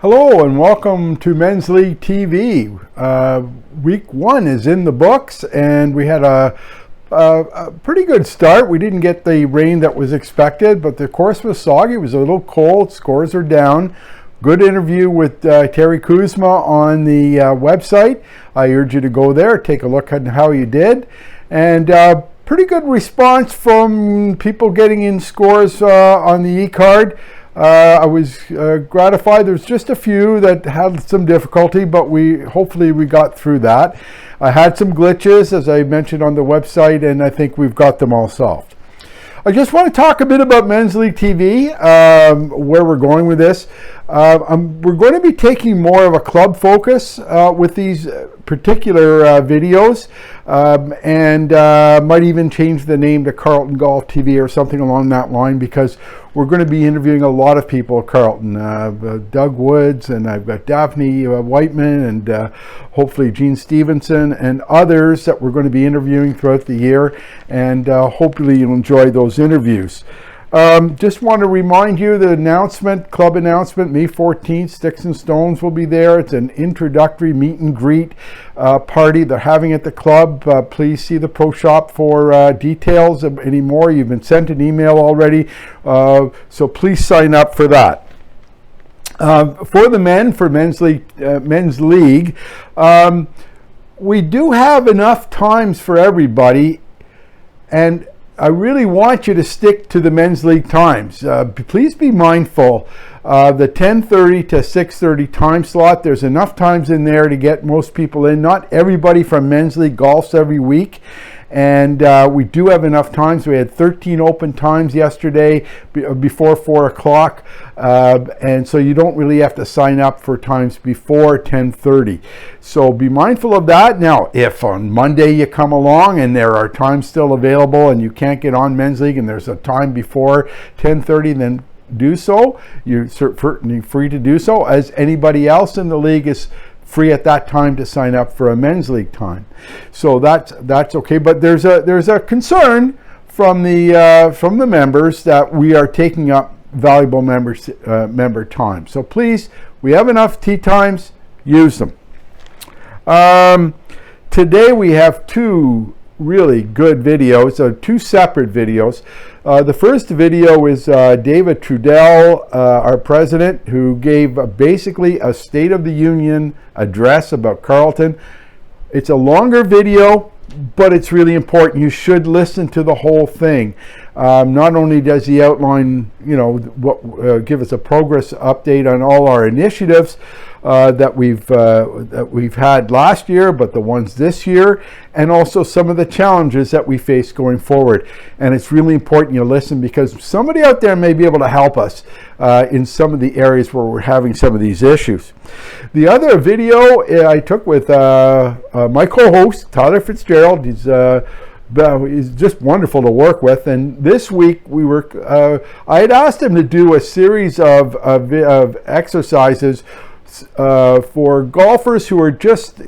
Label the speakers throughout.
Speaker 1: Hello and welcome to Men's League TV. Week 1 is in the books and we had a pretty good start. We didn't get the rain that was expected, but the course was soggy. It was a little cold. Scores are down. Good interview with Terry Kuzma on the website. I urge you to go there, take a look at how you did. And pretty good response from people getting in scores on the e-card. I was gratified. There's just a few that had some difficulty, but hopefully we got through that. I had some glitches, as I mentioned on the website, and I think we've got them all solved. I just want to talk a bit about Men's League TV, where we're going with this. We're going to be taking more of a club focus with these particular videos, and might even change the name to Carleton Golf TV or something along that line, because we're going to be interviewing a lot of people at Carleton. Doug Woods, and I've got Daphne Whiteman, and hopefully Gene Stevenson, and others that we're going to be interviewing throughout the year, and hopefully you'll enjoy those interviews. Just want to remind you the club announcement, May 14th, Sticks and Stones will be there. It's an introductory meet and greet party they're having at the club. Please see the Pro Shop for details of any more. You've been sent an email already, so please sign up for that. For the men, for Men's League, we do have enough times for everybody, and I really want you to stick to the Men's League times. Please be mindful. The 10:30 to 6:30 time slot, there's enough times in there to get most people in. Not everybody from Men's League golfs every week. And we do have enough times. We had 13 open times yesterday before 4 o'clock. And so you don't really have to sign up for times before 10:30. So be mindful of that. Now, if on Monday you come along and there are times still available and you can't get on Men's League and there's a time before 10:30, then do so. You're certainly free to do so, as anybody else in the league is free at that time to sign up for a Men's League time. So that's okay. But there's a concern from the members that we are taking up valuable member time. So please, we have enough tee times, use them. Today we have two really good videos, two separate videos. The first video is David Trudel, our president, who gave basically a State of the Union address about Carleton. It's a longer video, but it's really important. You should listen to the whole thing. Not only does he outline, give us a progress update on all our initiatives that we've had last year, but the ones this year, and also some of the challenges that we face going forward. And it's really important you listen, because somebody out there may be able to help us in some of the areas where we're having some of these issues. The other video I took with my co-host, Tyler Fitzgerald. He's just wonderful to work with, and this week I had asked him to do a series of exercises for golfers who are just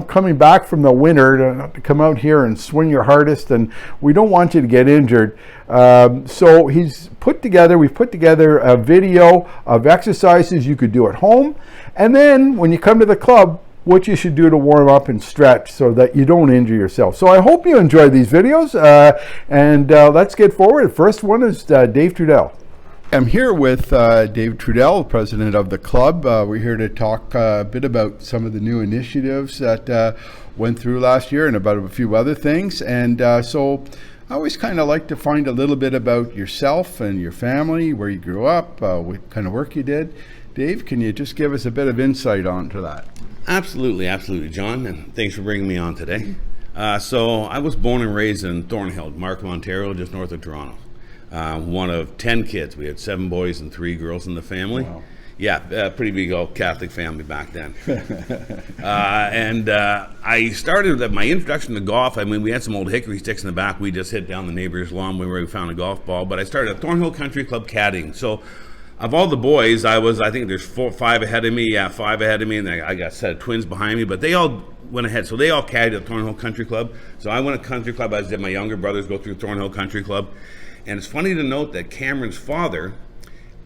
Speaker 1: coming back from the winter to come out here and swing your hardest, and we don't want you to get injured. So we've put together a video of exercises you could do at home, and then when you come to the club, what you should do to warm up and stretch so that you don't injure yourself. So I hope you enjoy these videos, and let's get forward. The first one is Dave Trudel. I'm here with Dave Trudel, president of the club. We're here to talk a bit about some of the new initiatives that went through last year, and about a few other things. And so I always kind of like to find a little bit about yourself and your family, where you grew up, what kind of work you did. Dave, can you just give us a bit of insight onto that?
Speaker 2: Absolutely, John, and thanks for bringing me on today. So I was born and raised in Thornhill, Markham, Ontario, just north of Toronto. One of 10 kids. We had 7 boys and 3 girls in the family. Wow. Yeah, pretty big old Catholic family back then. And I started my introduction to golf. I mean, we had some old hickory sticks in the back. We just hit down the neighbor's lawn where we found a golf ball. But I started at Thornhill Country Club caddying. So of all the boys, I think there's 5 ahead of me. Yeah, 5 ahead of me, and I got a set of twins behind me. But they all went ahead. So they all caddied at Thornhill Country Club. So I went to Country Club, as did my younger brothers go through Thornhill Country Club. And it's funny to note that Cameron's father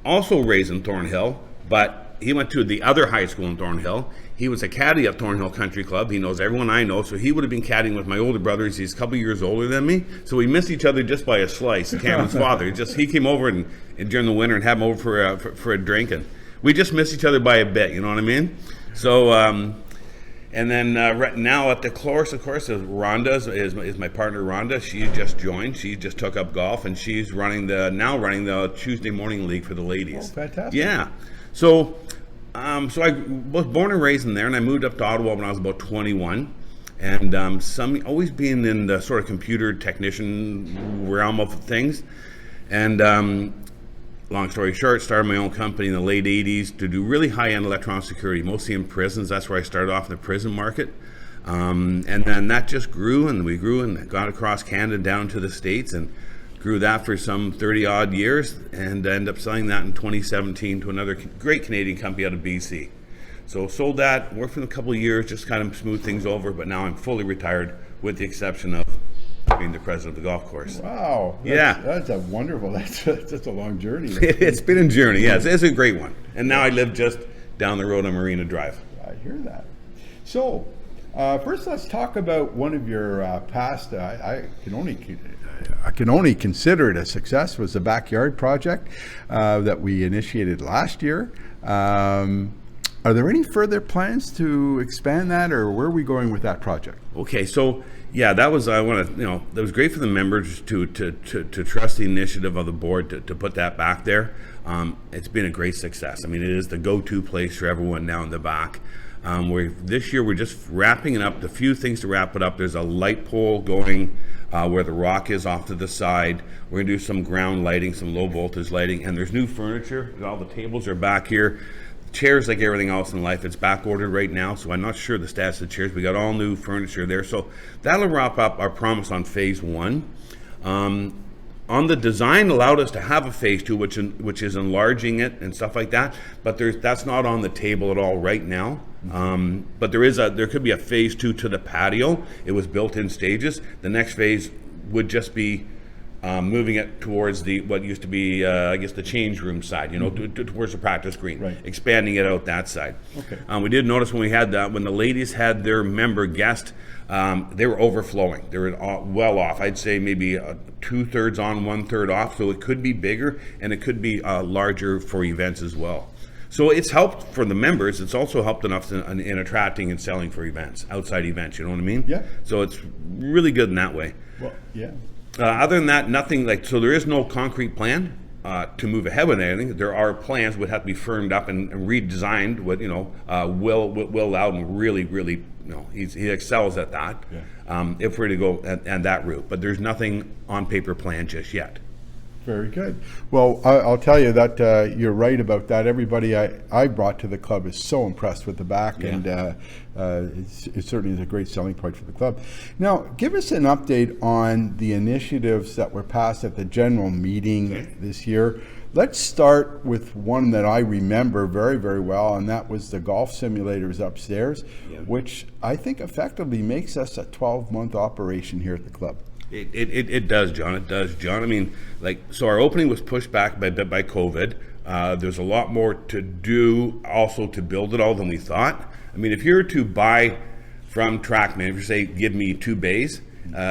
Speaker 2: also raised in Thornhill, but he went to the other high school in Thornhill. He was a caddy at Thornhill Country Club. He knows everyone I know, so he would have been caddying with my older brother. He's a couple years older than me, so we missed each other just by a slice. Cameron's father, he came over and during the winter and had him over for a drink, and we just missed each other by a bit. You know what I mean? So. And then right now at the course, of course, Rhonda is my partner. Rhonda, she just joined. She just took up golf, and she's running the Tuesday morning league for the ladies.
Speaker 1: Oh, fantastic!
Speaker 2: Yeah. So I was born and raised in there, and I moved up to Ottawa when I was about 21. And always being in the sort of computer technician realm of things, and. Long story short, started my own company in the late 80s to do really high-end electronic security, mostly in prisons. That's where I started off in the prison market. And then that just grew, and we grew and got across Canada down to the States and grew that for some 30-odd years, and ended up selling that in 2017 to another great Canadian company out of BC. So sold that, worked for a couple of years, just kind of smoothed things over, but now I'm fully retired with the exception of being the president of the golf course.
Speaker 1: Wow. That's a wonderful, that's a long journey.
Speaker 2: It's been a journey, yes. It's a great one. And now I live just down the road on Marina Drive.
Speaker 1: I hear that. So, first let's talk about one of your past, I can only consider it a success, was the backyard project that we initiated last year. Are there any further plans to expand that, or where are we going with that project?
Speaker 2: Okay, so yeah, that was that was great for the members to trust the initiative of the board to put that back there. It's been a great success. I mean, it is the go-to place for everyone now in the back. This year we're just wrapping it up. The few things to wrap it up. There's a light pole going where the rock is off to the side. We're gonna do some ground lighting, some low voltage lighting, and there's new furniture. All the tables are back here. Chairs, like everything else in life, it's back ordered right now, so I'm not sure the status of the chairs. We got all new furniture there, so that'll wrap up our promise on phase one. On the design, allowed us to have a phase two, which is enlarging it and stuff like that, but that's not on the table at all right now. But there could be a phase two to the patio. It was built in stages. The next phase would just be moving it towards what used to be, I guess, the change room side, towards the practice green,
Speaker 1: right.
Speaker 2: Expanding it out that side.
Speaker 1: Okay.
Speaker 2: We did notice when the ladies had their member guest, they were overflowing. They were well off. I'd say maybe 2/3 on, 1/3 off. So it could be bigger, and it could be larger for events as well. So it's helped for the members. It's also helped enough in attracting and selling for events, outside events. You know what I mean?
Speaker 1: Yeah.
Speaker 2: So it's really good in that way.
Speaker 1: Well, yeah.
Speaker 2: Other than that, nothing so there is no concrete plan to move ahead with anything. There are plans would have to be firmed up and redesigned with, Will Loudon really, he excels at that. Yeah. If we're to go and that route, but there's nothing on paper planned just yet.
Speaker 1: Very good. Well, I'll tell you that you're right about that. Everybody I brought to the club is so impressed with the back, yeah. And it certainly is a great selling point for the club. Now, give us an update on the initiatives that were passed at the general meeting this year. Let's start with one that I remember very, very well, and that was the golf simulators upstairs, yeah. Which I think effectively makes us a 12-month operation here at the club.
Speaker 2: It does, John. It does, John. I mean, so our opening was pushed back by COVID. There's a lot more to do also to build it all than we thought. I mean, if you were to buy from TrackMan, if you say, give me 2 bays,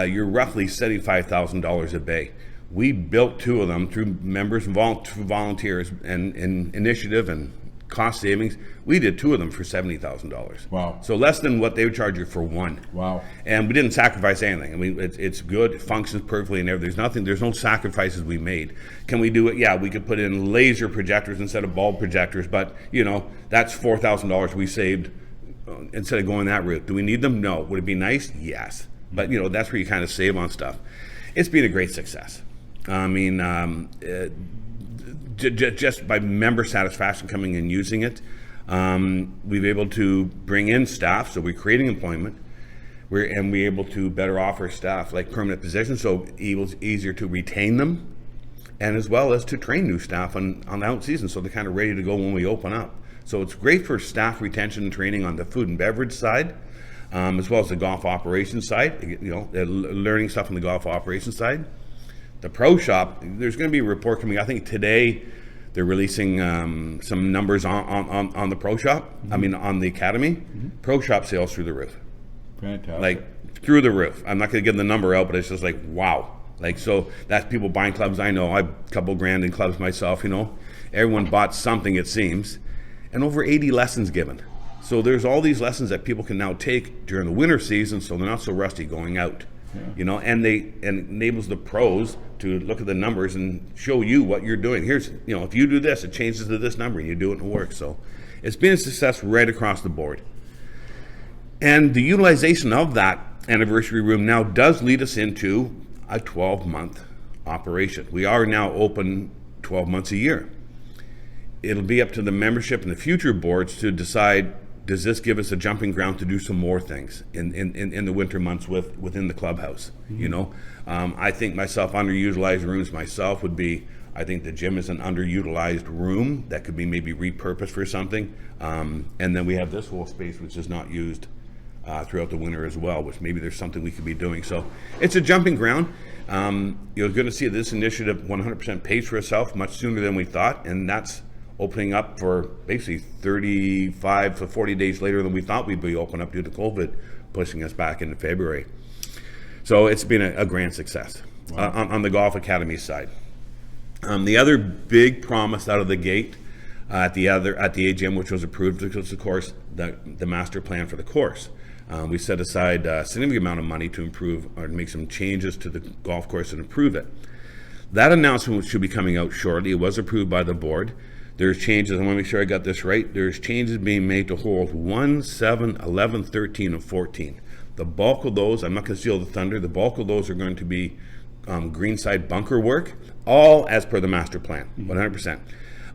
Speaker 2: you're roughly $75,000 a bay. We built 2 of them through members and volunteers and initiative and cost savings. We did 2 of them for $70,000.
Speaker 1: Wow.
Speaker 2: So less than what they would charge you for 1.
Speaker 1: Wow.
Speaker 2: And we didn't sacrifice anything. I mean, it's good, it functions perfectly and everything. There's no sacrifices we made. Can we do it? Yeah, we could put in laser projectors instead of bulb projectors, but that's $4,000 we saved instead of going that route. Do we need them? No. Would it be nice? Yes. But that's where you kind of save on stuff. It's been a great success. I mean, just by member satisfaction coming and using it, we've been able to bring in staff, so we're creating employment, we're able to better offer staff like permanent positions, so it's easier to retain them, and as well as to train new staff on the out season, so they're kind of ready to go when we open up. So it's great for staff retention and training on the food and beverage side, as well as the golf operations side, learning stuff on the golf operations side. The pro shop, there's going to be a report coming, I think today, They're releasing some numbers on the pro shop. I mean, on the academy. Pro shop sales through the roof.
Speaker 1: Fantastic.
Speaker 2: Like through the roof. I'm not going to give the number out, but it's just like, wow. Like, so that's people buying clubs. I know, I've a couple grand in clubs myself, you know. Everyone bought something, it seems, and over 80 lessons given. So there's all these lessons that people can now take during the winter season, so they're not so rusty going out, you know. And it enables the pros to look at the numbers and show you what you're doing. Here's, you know, if you do this, it changes to this number, and you do it and it works. So it's been a success right across the board. And the utilization of that anniversary room now does lead us into a 12-month operation. We are now open 12 months a year. It'll be up to the membership and the future boards to decide, does this give us a jumping ground to do some more things in the winter months within the clubhouse? You know, I think myself, underutilized rooms myself would be, I think the gym is an underutilized room that could be maybe repurposed for something. And then we have this whole space which is not used throughout the winter as well, which maybe there's something we could be doing. So it's a jumping ground. You're going to see this initiative 100% pays for itself much sooner than we thought, and that's opening up for basically 35 to 40 days later than we thought we'd be open up due to COVID pushing us back into February. So it's been a grand success. Wow. On the Golf Academy side. The other big promise out of the gate at the AGM, which was approved, was of course the master plan for the course. We set aside a significant amount of money to improve or make some changes to the golf course and improve it. That announcement should be coming out shortly. It was approved by the board. There's changes, I want to make sure I got this right. There's changes being made to holes 1, 7, 11, 13, and 14. The bulk of those, I'm not going to steal the thunder, the bulk of those are going to be greenside bunker work, all as per the master plan, 100%.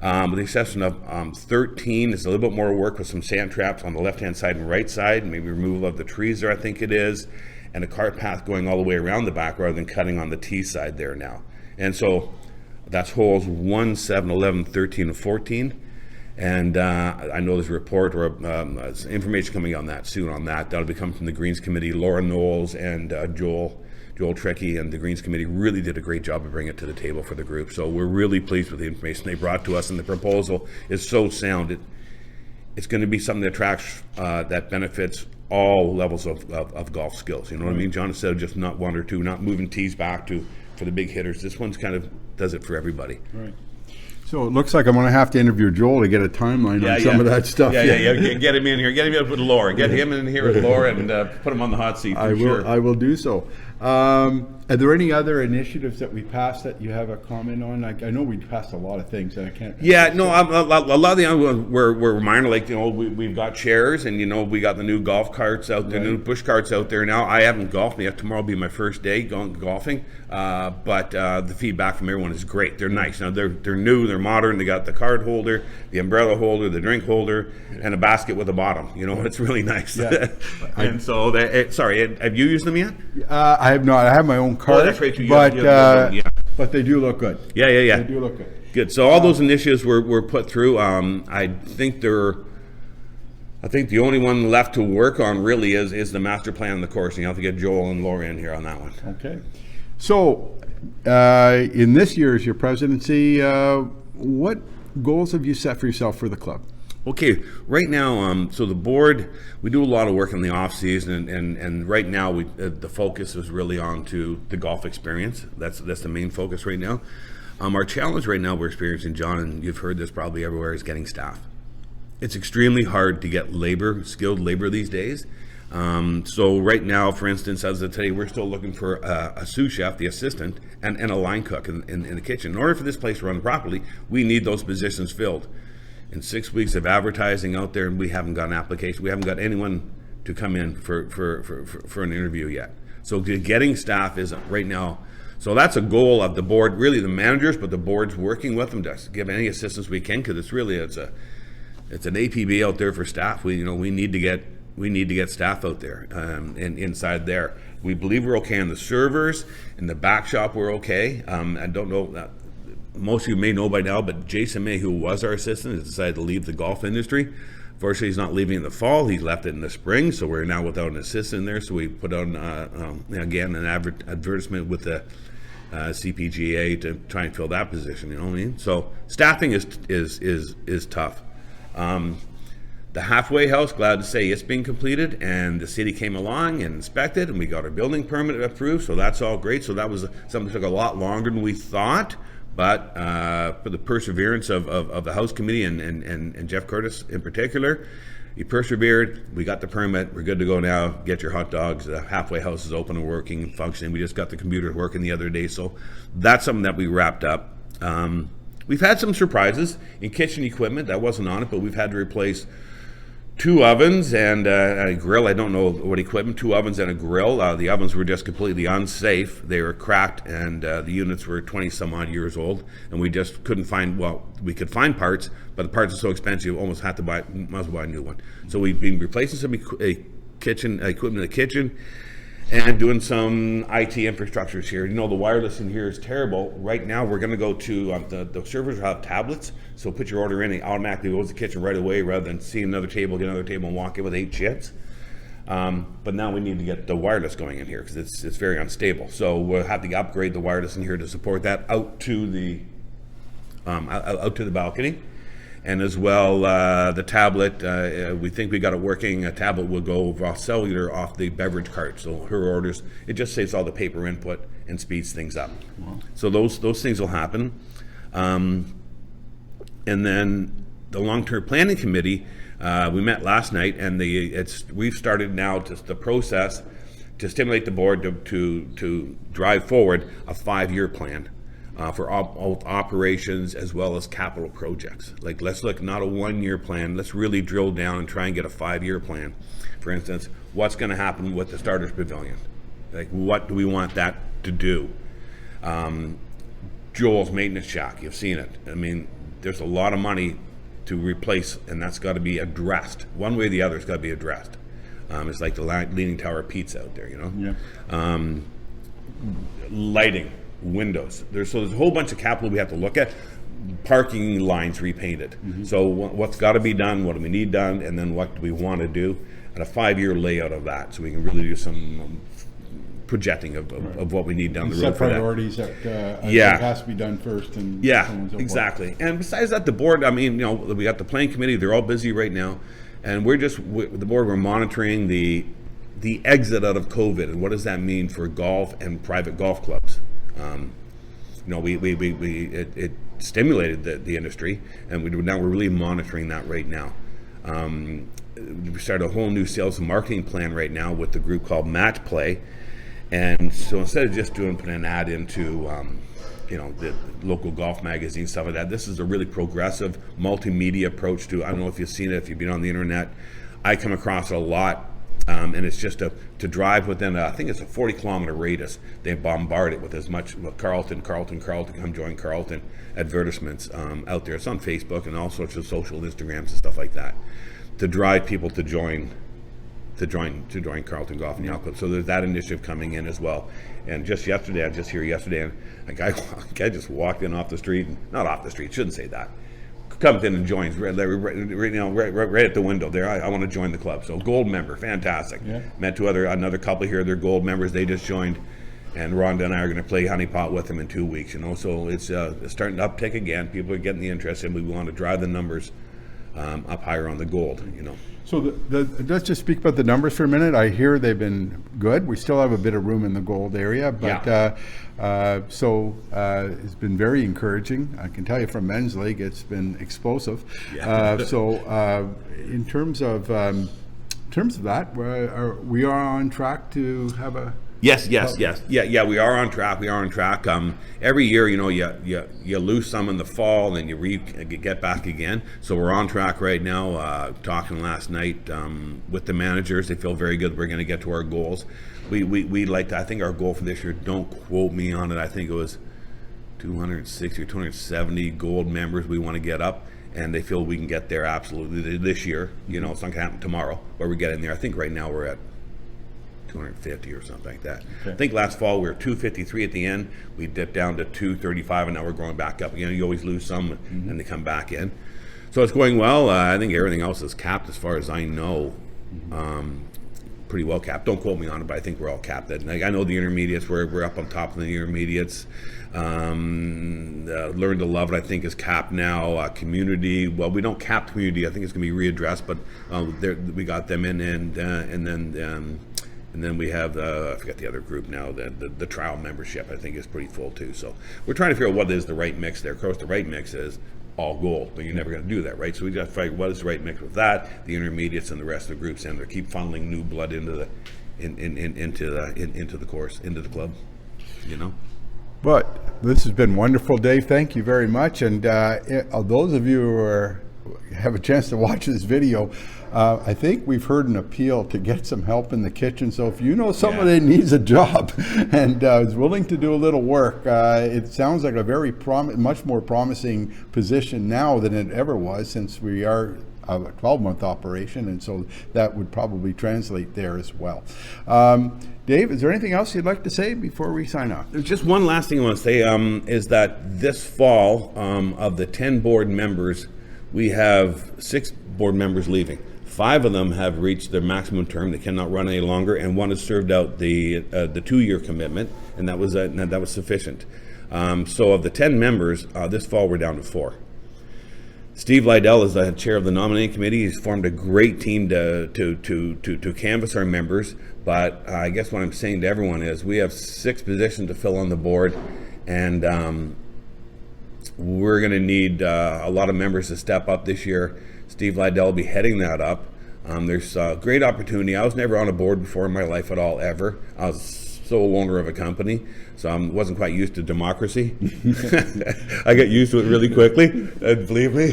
Speaker 2: With the exception of 13 is a little bit more work with some sand traps on the left-hand side and right side, maybe removal of the trees there, I think it is, and a cart path going all the way around the back rather than cutting on the T side there now. And so that's holes 1, 7, 11, 13, and 14. And I know there's a report or information coming on that soon on that. That'll be coming from the Greens Committee. Laura Knowles and Joel Trekkie and the Greens Committee really did a great job of bringing it to the table for the group. So we're really pleased with the information they brought to us, and the proposal is so sound. It's going to be something that attracts, that benefits all levels of golf skills. You know what I mean, John? Instead of just not one or two, not moving tees back for the big hitters. This one's kind of does it for everybody.
Speaker 1: Right. So it looks like I'm going to have to interview Joel to get a timeline on some of that stuff.
Speaker 2: Yeah. Get him in here. Get him in with Laura. Get him in here with Laura and put him on the hot seat for sure.
Speaker 1: I will do so. Are there any other initiatives that we passed that you have a comment on? I know we passed a lot of things, and I can't.
Speaker 2: Yeah, no, a lot of the other ones were minor. Like, you know, we've got chairs, and you know, we got the new golf carts out there, new push carts out there now. I haven't golfed yet. Tomorrow will be my first day going golfing, but the feedback from everyone is great. They're nice. Now they're new, they're modern. They got the card holder, the umbrella holder, the drink holder, and a basket with a bottom. You know, it's really nice. Yeah. And so, sorry, have you used them yet?
Speaker 1: I have not. I have my own card,
Speaker 2: that's right,
Speaker 1: but they do look good.
Speaker 2: Yeah.
Speaker 1: They do look good.
Speaker 2: Good. So all those initiatives were put through. I think the only one left to work on really is the master plan and the course. And you have to get Joel and Laura in here on that one.
Speaker 1: Okay. So in this year as your presidency, what goals have you set for yourself for the club?
Speaker 2: Okay, right now, so the board, we do a lot of work in the off season, and right now the focus is really on to the golf experience. That's the main focus right now. Our challenge right now we're experiencing, John, and you've heard this probably everywhere, is getting staff. It's extremely hard to get skilled labor these days. So right now, for instance, as of today, we're still looking for a sous chef, the assistant, and a line cook in the kitchen. In order for this place to run properly, we need those positions filled. In 6 weeks of advertising out there, and we haven't got an application. We haven't got anyone to come in for an interview yet. So getting staff is right now. So that's a goal of the board, really the managers, but the board's working with them to give any assistance we can, because it's an APB out there for staff. We need to get staff out there and inside there. We believe we're okay on the servers. In the back shop, we're okay. I don't know. Most of you may know by now, but Jason May, who was our assistant, has decided to leave the golf industry. Fortunately, he's not leaving in the fall. He left it in the spring, so we're now without an assistant there. So we put on, again, an advertisement with the CPGA to try and fill that position. You know what I mean? So staffing is tough. The halfway house, glad to say it's being completed, and the city came along and inspected, and we got our building permit approved, so that's all great. So that was something that took a lot longer than we thought, but for the perseverance of the house committee and Jeff Curtis in particular, he persevered. We got the permit. We're good to go now. Get your hot dogs. The halfway house is open and working and functioning. We just got the computer working the other day, so that's something that we wrapped up. We've had some surprises in kitchen equipment. That wasn't on it, but we've had to replace 2 ovens and a grill. I don't know what equipment. 2 ovens and a grill. The ovens were just completely unsafe. They were cracked, and the units were 20 some odd years old, and we just couldn't find. Well, we could find parts, but the parts are so expensive, you almost had to buy. Might as well buy a new one. So we've been replacing some kitchen equipment in the kitchen, and doing some IT infrastructures here. You know, the wireless in here is terrible. Right now, we're going to go to the servers have tablets, so put your order in, it automatically goes to the kitchen right away, rather than see another table, get another table, and walk in with 8 chits. But now we need to get the wireless going in here because it's very unstable. So we'll have to upgrade the wireless in here to support that out to the balcony. And as well, the tablet, we think we got it working. A tablet will go off cellular off the beverage cart. So her orders, it just saves all the paper input and speeds things up. Wow. So those things will happen. And then the long-term planning committee, we met last night, and we've started now the process to stimulate the board to drive forward a 5-year plan. For both operations as well as capital projects. Like, let's look not a 1-year plan, let's really drill down and try and get a 5-year plan. For instance, what's going to happen with the starters pavilion? Like, what do we want that to do? Joel's maintenance shack, you've seen it. I mean, there's a lot of money to replace, and that's got to be addressed. One way or the other, it's got to be addressed. It's like the Leaning Tower Pizza out there, you know? Yeah. Lighting. Windows. There's a whole bunch of capital we have to look at. Parking lines repainted. Mm-hmm. So what's got to be done? What do we need done? And then what do we want to do? And a 5-year layout of that, so we can really do some projecting of what we need down the road.
Speaker 1: Set priorities that has to be done first. And so on and so
Speaker 2: exactly.
Speaker 1: forth.
Speaker 2: And besides that, the board. I mean, you know, we got the planning committee. They're all busy right now, and the board. We're monitoring the exit out of COVID, and what does that mean for golf and private golf clubs? You know, it stimulated the industry, and we're really monitoring that right now. We started a whole new sales and marketing plan right now with the group called Match Play, and so instead of just putting an ad into the local golf magazine, stuff like that, this is a really progressive multimedia approach to. I don't know if you've seen it, if you've been on the internet. I come across it a lot. And it's just to drive within, I think it's a 40-kilometer radius. They bombard it with as much Carleton, come join Carleton advertisements out there. It's on Facebook and all sorts of social Instagrams and stuff like that to drive people to join Carleton Golf and Yacht Club. So there's that initiative coming in as well. And just yesterday, and a guy just walked in off the street, not off the street, shouldn't say that. Comes in and joins right at the window there. I want to join the club. So gold member, fantastic. Yeah. Met another couple here. They're gold members. They just joined, and Rhonda and I are going to play honeypot with them in 2 weeks. You know, so it's starting to uptick again. People are getting the interest, and we want to drive the numbers up higher on the gold. You know.
Speaker 1: So let's just speak about the numbers for a minute. I hear they've been good. We still have a bit of room in the gold area, but it's been very encouraging. I can tell you from men's league, it's been explosive. Yeah. In terms of that, we are on track to have a.
Speaker 2: Yes. Yeah. We are on track. Every year, you know, you lose some in the fall, and then you get back again. So we're on track right now. Talking last night with the managers, they feel very good. We're going to get to our goals. We like to. I think our goal for this year. Don't quote me on it. I think it was 260 or 270 gold members we want to get up, and they feel we can get there absolutely this year. You know, it's not going to happen tomorrow, but we're getting there. I think right now we're at 250 or something like that. Okay. I think last fall we were 253 at the end. We dipped down to 235, and now we're going back up again. You always lose some, and they come back in. So it's going well. I think everything else is capped as far as I know. pretty well capped. Don't quote me on it, but I think we're all capped. Like, I know the intermediates, we're up on top of the intermediates. Learn to Love It, I think, is capped now. Community, well, we don't cap community. I think it's going to be readdressed, but we got them in, and then we have I forget the other group now. The trial membership, I think, is pretty full too. So we're trying to figure out what is the right mix there. Of course, the right mix is all gold, but you're never going to do that, right? So we got to figure what is the right mix with that, the intermediates and the rest of the groups, and they keep funneling new blood into the into the course, into the club, you know.
Speaker 1: But this has been wonderful, Dave. Thank you very much. And those of you who have a chance to watch this video, I think we've heard an appeal to get some help in the kitchen. So if you know somebody that needs a job and is willing to do a little work, it sounds like a very much more promising position now than it ever was, since we are a 12-month operation, and so that would probably translate there as well. Dave, is there anything else you'd like to say before we sign off?
Speaker 2: There's just one last thing I want to say, is that this fall, of the 10 board members, we have 6 board members leaving. 5 of them have reached their maximum term; they cannot run any longer, and 1 has served out the 2-year commitment, and that was sufficient. So of the 10 members, this fall we're down to 4. Steve Lydell is the chair of the nominating committee. He's formed a great team to canvass our members. But I guess what I'm saying to everyone is we have 6 positions to fill on the board, and we're going to need a lot of members to step up this year. Steve Lydell will be heading that up. There's a great opportunity. I was never on a board before in my life at all, ever. I was sole owner of a company, so I wasn't quite used to democracy. I got used to it really quickly, and believe me,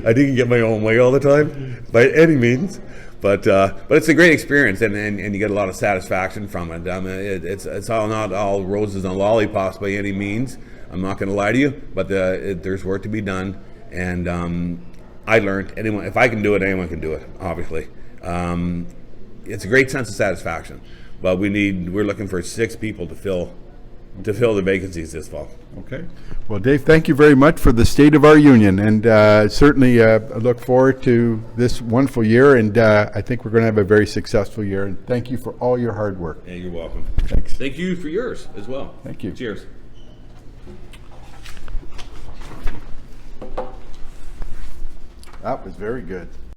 Speaker 2: I didn't get my own way all the time, by any means. But it's a great experience, and you get a lot of satisfaction from it. It's not all roses and lollipops by any means. I'm not going to lie to you, but there's work to be done, and I learned if I can do it, anyone can do it. Obviously, it's a great sense of satisfaction. But we're looking for 6 people to fill the vacancies this fall.
Speaker 1: Okay. Well, Dave, thank you very much for the state of our union, and certainly I look forward to this wonderful year, and I think we're going to have a very successful year, and thank you for all your hard work.
Speaker 2: Yeah, you're welcome.
Speaker 1: Thanks.
Speaker 2: Thank you for yours as well.
Speaker 1: Thank you.
Speaker 2: Cheers.
Speaker 1: That was very good.